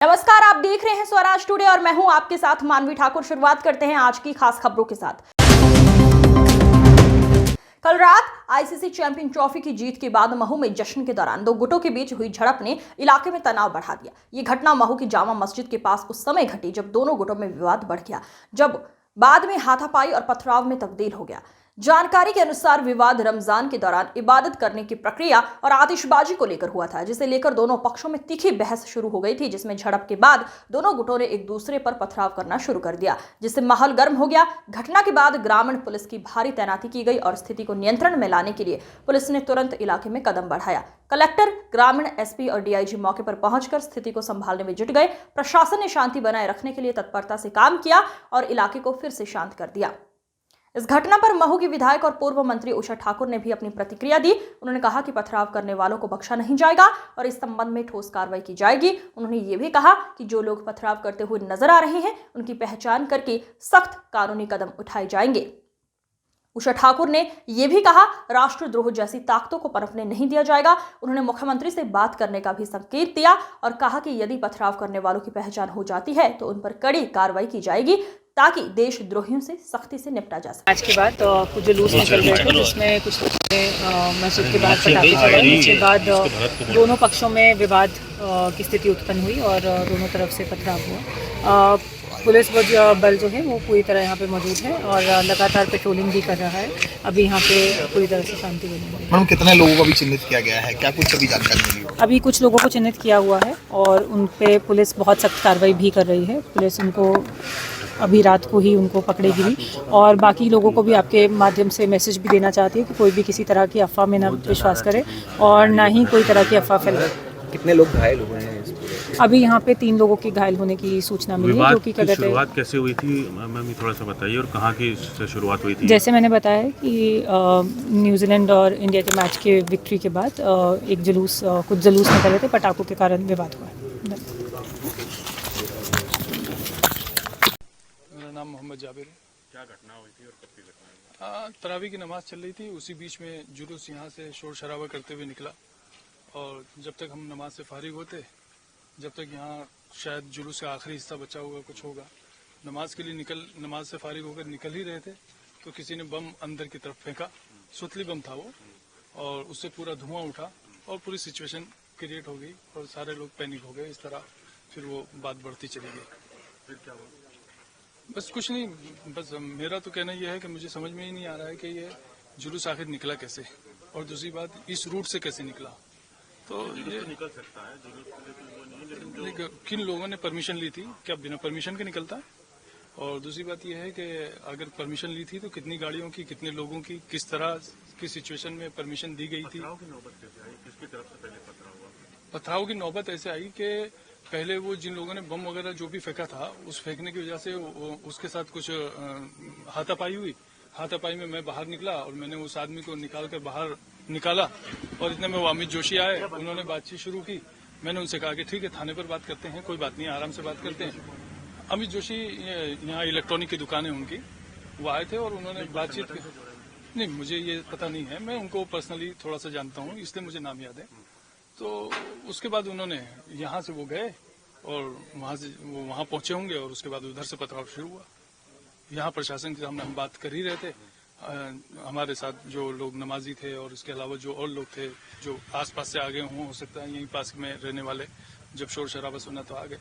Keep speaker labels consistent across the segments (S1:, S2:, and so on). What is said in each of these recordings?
S1: नमस्कार, आप देख रहे हैं स्वराज टुडे और मैं हूं आपके साथ मानवी ठाकुर। शुरुआत करते हैं आज की खास खबरों के साथ। कल रात आईसीसी चैंपियन ट्रॉफी की जीत के बाद महू में जश्न के दौरान दो गुटों के बीच हुई झड़प ने इलाके में तनाव बढ़ा दिया। ये घटना महू की जामा मस्जिद के पास उस समय घटी जब दोनों गुटों में विवाद बढ़ गया, जब बाद में हाथापाई और पथराव में तब्दील हो गया। जानकारी के अनुसार विवाद रमजान के दौरान इबादत करने की प्रक्रिया और आतिशबाजी को लेकर हुआ था, जिसे लेकर दोनों पक्षों में तीखी बहस शुरू हो गई थी, जिसमें झड़प के बाद दोनों गुटों ने एक दूसरे पर पथराव करना शुरू कर दिया, जिससे माहौल गर्म हो गया। घटना के बाद ग्रामीण पुलिस की भारी तैनाती की गई और स्थिति को नियंत्रण में लाने के लिए पुलिस ने तुरंत इलाके में कदम बढ़ाया। कलेक्टर, ग्रामीण एसपी और डीआईजी मौके पर पहुंचकर स्थिति को संभालने में जुट गए। प्रशासन ने शांति बनाए रखने के लिए तत्परता से काम किया और इलाके को फिर से शांत कर दिया। इस घटना पर महू की विधायक और पूर्व मंत्री उषा ठाकुर ने भी अपनी प्रतिक्रिया दी। उन्होंने कहा कि पथराव करने वालों को बख्शा नहीं जाएगा और इस संबंध में ठोस कार्रवाई की जाएगी। उन्होंने ये भी कहा कि जो लोग पथराव करते हुए नजर आ रहे हैं, उनकी पहचान करके सख्त कानूनी कदम उठाए जाएंगे। उषा ठाकुर ने यह भी कहा, राष्ट्रद्रोह जैसी ताकतों को पनपने नहीं दिया जाएगा। उन्होंने मुख्यमंत्री से बात करने का भी संकेत दिया और कहा कि यदि पथराव करने वालों की पहचान हो जाती है तो उन पर कड़ी कार्रवाई की जाएगी ताकि देशद्रोहियों से सख्ती से निपटा जा सके।
S2: आज के बाद कुछ जुलूस निकल गए थे, जिसमें कुछ मस्जिद के बाद पटाखे चलाए। इसके बाद दोनों पक्षों में विवाद की स्थिति उत्पन्न हुई और दोनों तरफ से पथराव हुआ। पुलिस बल जो है वो पूरी तरह यहाँ पे मौजूद है और लगातार पेट्रोलिंग भी कर रहा है। अभी यहाँ पे पूरी तरह से शांति बनी हुई है।
S3: मैडम, कितने लोगों को भी चिन्हित किया गया है? क्या कुछ अभी जानकारी मिली?
S2: अभी कुछ लोगों को चिन्हित किया हुआ है और उन पे पुलिस बहुत सख्त कार्रवाई भी कर रही है। पुलिस उनको अभी रात को ही उनको पकड़ेगी भी और बाकी लोगों को भी आपके माध्यम से मैसेज भी देना चाहती है कि कोई भी किसी तरह की अफवाह में ना विश्वास करे और ना ही कोई तरह की अफवाह फैलाए।
S4: कितने लोग घायल हुए हैं?
S2: अभी यहाँ पे 3 लोगों के घायल होने की सूचना मिली है, जो कि क्या कहते हैं।
S5: शुरुआत कैसे हुई थी मैम, थोड़ा सा बताइए, और कहाँ की शुरुआत हुई थी?
S2: जैसे मैंने बताया कि न्यूजीलैंड और इंडिया के मैच के विक्ट्री के बाद कुछ जुलूस निकले थे, पटाखों के कारण विवाद हुआ।
S6: मेरा नाम मोहम्मद जाबिर है।
S5: क्या घटना हुई थी और कब की घटना हुई?
S6: तरावी की नमाज चल रही थी, उसी बीच में जुलूस यहाँ से शोर शराबा करते हुए निकला और जब तक हम नमाज से फारिग होते, जब तक यहाँ शायद जुलूस का आखिरी हिस्सा बचा हुआ कुछ होगा, नमाज से फारिग होकर निकल ही रहे थे तो किसी ने बम अंदर की तरफ फेंका। सुतली बम था वो और उससे पूरा धुआं उठा और पूरी सिचुएशन क्रिएट हो गई और सारे लोग पैनिक हो गए। इस तरह फिर वो बात बढ़ती चली गई।
S5: फिर क्या हुआ?
S6: बस कुछ नहीं, बस मेरा तो कहना यह है कि मुझे समझ में ही नहीं आ रहा है कि ये जुलूस आखिर निकला कैसे और दूसरी बात इस रूट से कैसे निकला। तो ये
S5: निकल सकता है जुलूस,
S6: लेकिन किन लोगों ने परमिशन ली थी? क्या बिना परमिशन के निकलता है? और दूसरी बात यह है कि अगर परमिशन ली थी तो कितनी गाड़ियों की, कितने लोगों की, किस तरह की सिचुएशन में परमिशन दी गई थी?
S5: पथराव की नौबत कैसे आई? किसकी तरफ से पहले पथराव हुआ?
S6: पथराव की नौबत ऐसे आई कि पहले वो जिन लोगों ने बम वगैरह जो भी फेंका था, उस फेंकने की वजह से उसके साथ कुछ हाथापाई हुई। हाथापाई में मैं बाहर निकला और मैंने उस आदमी को बाहर निकाला और इतने में वो अमित जोशी आए, उन्होंने बातचीत शुरू की। मैंने उनसे कहा कि ठीक है, थाने पर बात करते हैं, कोई बात नहीं, आराम से बात करते हैं। अमित जोशी यहाँ इलेक्ट्रॉनिक की दुकान है उनकी, वो आए थे और उन्होंने बातचीत की। नहीं, मुझे ये पता नहीं है, मैं उनको पर्सनली थोड़ा सा जानता हूँ, इसलिए मुझे नाम याद है। तो उसके बाद उन्होंने यहाँ से वो गए और वहाँ से वो वहाँ पहुंचे होंगे और उसके बाद उधर से पथराव शुरू हुआ। यहाँ प्रशासन के सामने हम बात कर ही रहे थे। हमारे साथ जो लोग नमाजी थे और इसके अलावा जो और लोग थे जो आसपास से आ गए हों, हो सकता है यहीं पास में रहने वाले, जब शोर शराबा सुना तो आ गए।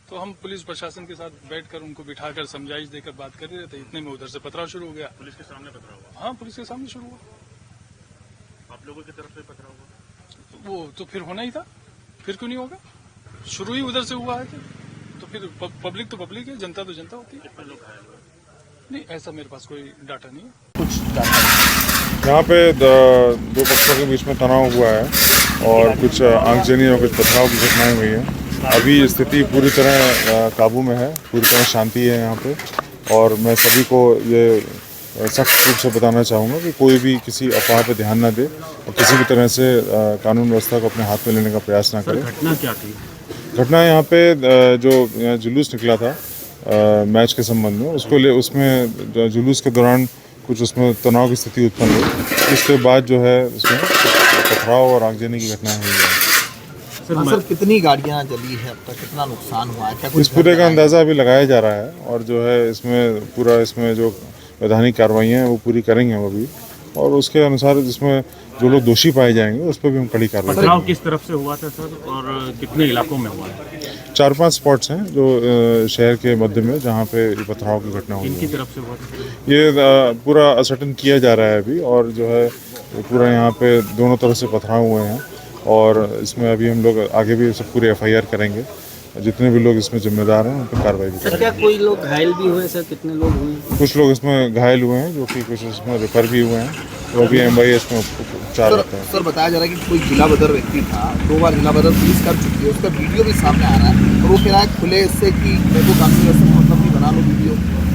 S6: तो हम पुलिस प्रशासन के साथ बैठकर उनको बिठाकर समझाइश देकर बात कर रहे थे। इतने में उधर से पथराव शुरू हो गया।
S5: पुलिस के सामने पथराव हुआ?
S6: हाँ, पुलिस के सामने शुरू हुआ।
S5: आप लोगों की तरफ से पथराव हुआ?
S6: वो तो फिर होना ही था, फिर क्यों नहीं होगा? शुरू ही उधर से हुआ है तो फिर पब्लिक तो पब्लिक है, जनता तो जनता होती है।
S5: कितने लोग घायल हुए?
S6: नहीं, ऐसा मेरे पास कोई डाटा नहीं है।
S7: यहाँ पे दो पक्षों के बीच में तनाव हुआ है और कुछ आगजनी और कुछ पथराव की घटनाएं हुई हैं। अभी स्थिति पूरी तरह काबू में है, पूरी तरह शांति है यहाँ पे और मैं सभी को ये सख्त रूप से बताना चाहूँगा कि कोई भी किसी अफवाह पर ध्यान न दे और किसी भी तरह से कानून व्यवस्था को अपने हाथ में लेने का प्रयास न करे।
S5: घटना क्या थी?
S7: घटना यहाँ पे जो जुलूस निकला था मैच के संबंध में, उसमें जुलूस के दौरान कुछ उसमें तनाव की स्थिति उत्पन्न हुई। इसके बाद जो है उसमें पथराव और आगजनी की घटनाएं हुई है।
S3: हाँ सर, कितनी गाड़ियां जली है अब तक, कितना नुकसान हुआ है, क्या
S7: इस
S3: कुछ
S7: पूरे का अंदाज़ा अभी लगाया जा रहा है और जो है इसमें पूरा इसमें जो वैधानिक कार्रवाइयाँ हैं वो पूरी करेंगे हम अभी, और उसके अनुसार इसमें जो लोग दोषी पाए जाएंगे उस पर भी हम कड़ी कार्रवाई करेंगे।
S5: पथराव किस तरफ से हुआ था सर और कितने इलाकों में हुआ है?
S7: 4-5 स्पॉट्स हैं जो शहर के मध्य में जहाँ पे ये पथराव की घटना हुई
S5: किनकी
S7: है।
S5: तरफ से हुआ था?
S7: ये पूरा असर्टन किया जा रहा है अभी, और जो है पूरा यहाँ पे दोनों तरफ से पथराव हुए हैं, और इसमें अभी हम लोग आगे भी सब पूरे FIR करेंगे, जितने भी लोग इसमें जिम्मेदार हैं उन पर कार्रवाई भी
S8: सर,
S7: करेंगे।
S8: क्या कोई लोग घायल भी हुए सर? कितने लोग हुए?
S7: कुछ लोग इसमें घायल हुए हैं, जो कि कुछ इसमें रेफर भी हुए हैं, तो अभी MIS में उपचार रहता है।
S3: सर बताया जा रहा है कि कोई जिला बदर व्यक्ति था, 2 बार जिला बदर पुलिस कर चुकी है, उसका वीडियो भी सामने आ रहा है, और वो कह रहा है खुले इससे कि मेरे को कानूनी व्यवस्था मतलब भी बना लो वीडियो,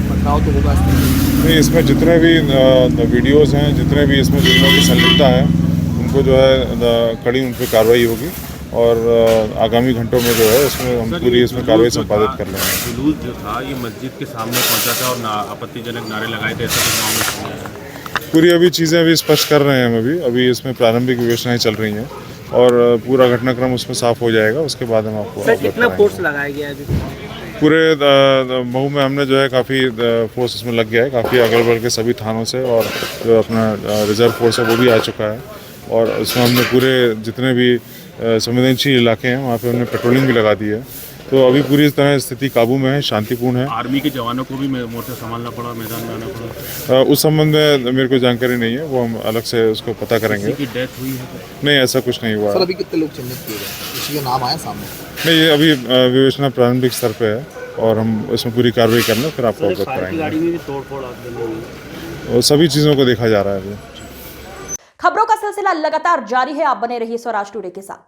S3: पथराव तो होगा इस तरह।
S7: नहीं, इसमें जितने भी वीडियोज़ हैं, जितने भी इसमें जिन लोगों की संलिप्तता है, उनको जो है कड़ी उन पर कार्रवाई होगी, और आगामी घंटों में जो है इसमें हम पूरी इसमें कार्रवाई संपादित कर लेंगे।
S5: जुलूस जो था ये मस्जिद के सामने पहुंचा था और आपत्तिजनक नारे लगाए थे, ऐसा कुछ मामला सामने आया?
S7: पूरी अभी चीज़ें अभी स्पष्ट कर रहे हैं हम अभी इसमें प्रारंभिक विवेचनाएं चल रही हैं, और पूरा घटनाक्रम उसमें साफ हो जाएगा, उसके बाद हम आपको
S8: सर,
S7: अवगत
S8: कितना
S7: कराएंगे।
S8: फोर्स लगाया गया है अभी?
S7: पूरे महू में हमने जो है काफ़ी फोर्स इसमें लग गया है, काफ़ी अगल बगल के सभी थानों से, और जो अपना रिजर्व फोर्स है वो भी आ चुका है, और इसमें हमने पूरे जितने भी संवेदनशील इलाके हैं वहाँ पे हमने पेट्रोलिंग भी लगा दी है, तो अभी पूरी तरह स्थिति काबू में है, शांतिपूर्ण है।
S5: आर्मी के जवानों को भी मोर्चा संभालना पड़ा, मैदान में आना पड़ा?
S7: उस संबंध में मेरे को जानकारी नहीं है, वो हम अलग से उसको पता करेंगे।
S5: किसी की डेथ हुई है?
S7: नहीं, ऐसा कुछ नहीं हुआ
S3: सर
S7: है।
S3: अभी कितने लोग चिन्हित किए गए, किसी के नाम आया सामने?
S7: नहीं, ये अभी विवेचना प्रारंभिक स्तर पे है, और हम इसमें पूरी कार्रवाई करना फिर आपको अवगत कराएंगे।
S8: गाड़ी में भी तोड़फोड़ आग हुई।
S7: और सभी चीज़ों को देखा जा रहा है अभी।
S1: खबरों का सिलसिला लगातार जारी है, आप बने रहिए स्वराज टुडे के साथ।